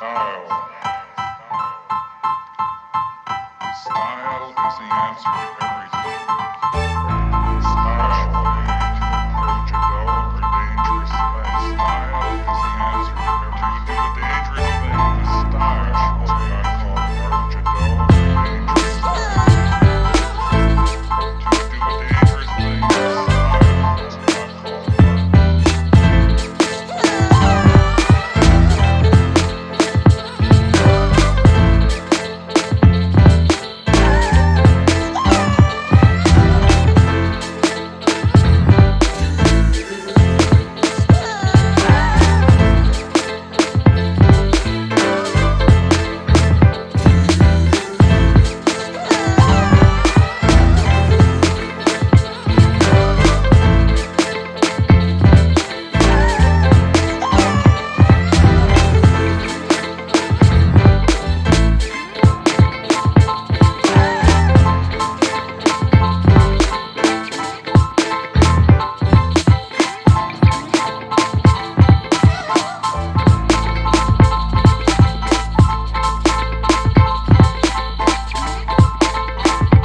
Style. Style is the answer to everything. Style way to approach a dull or dangerous thing. Style is the answer to everything. To do a dangerous thing with style is what I call approach a dull or dangerous thing.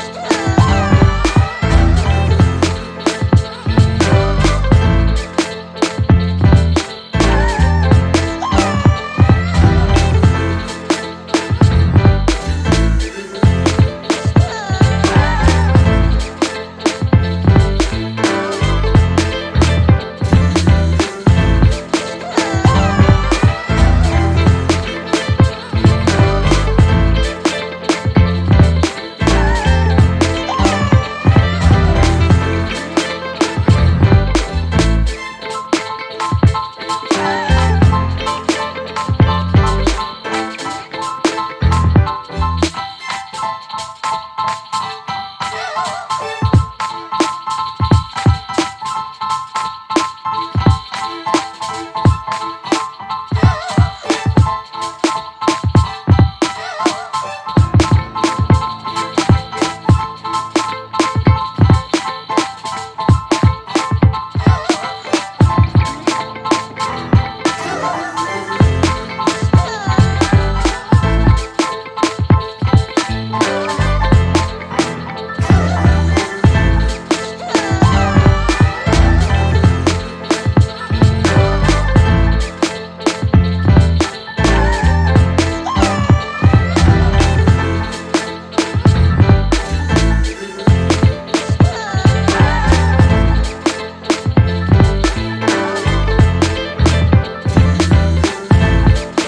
To do a dangerous thing with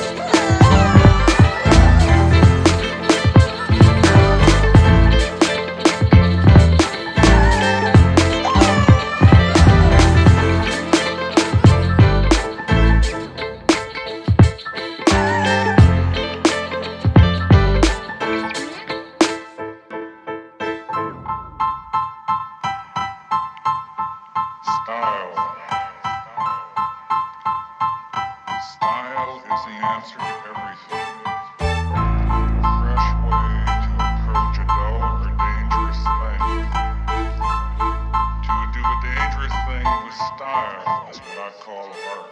style is what I call style. Style is the answer to everything. A fresh way to approach a dull or dangerous thing. To do a dangerous thing with style is what I call art.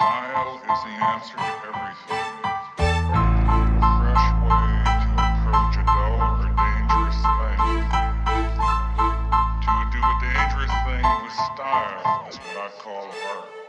Style is the answer to everything. A fresh way to approach a dull or dangerous thing. To do a dangerous thing with style is what I call art.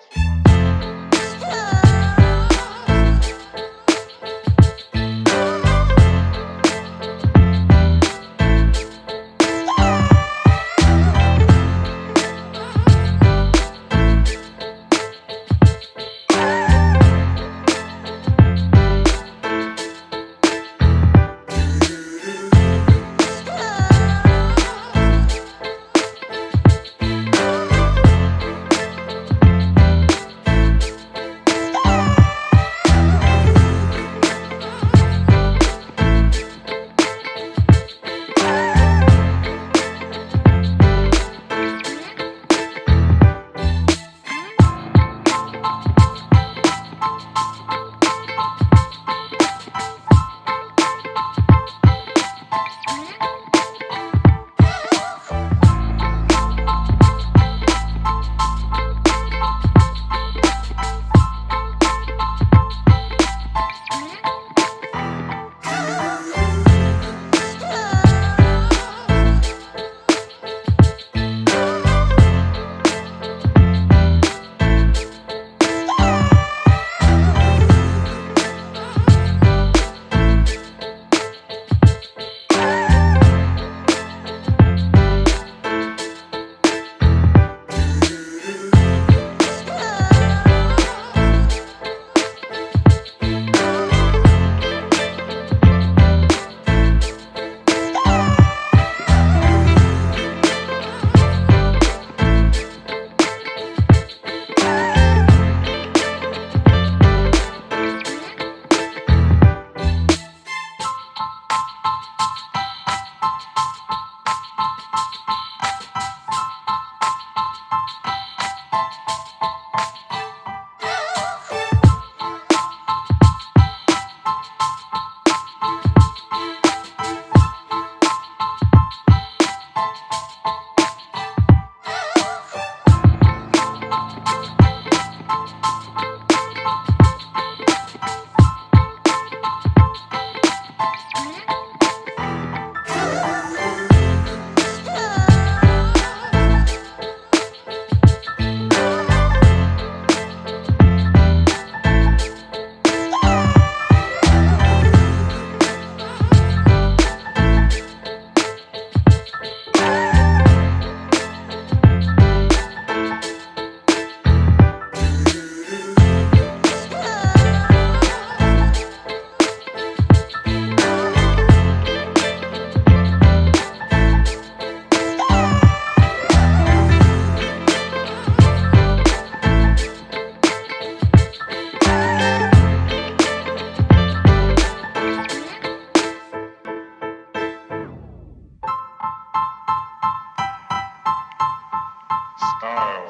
Style.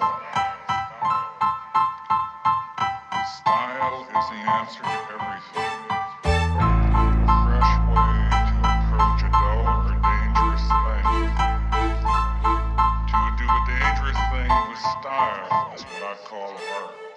Style is the answer to everything. A fresh way to approach a dull or dangerous thing. To do a dangerous thing with style is what I call art.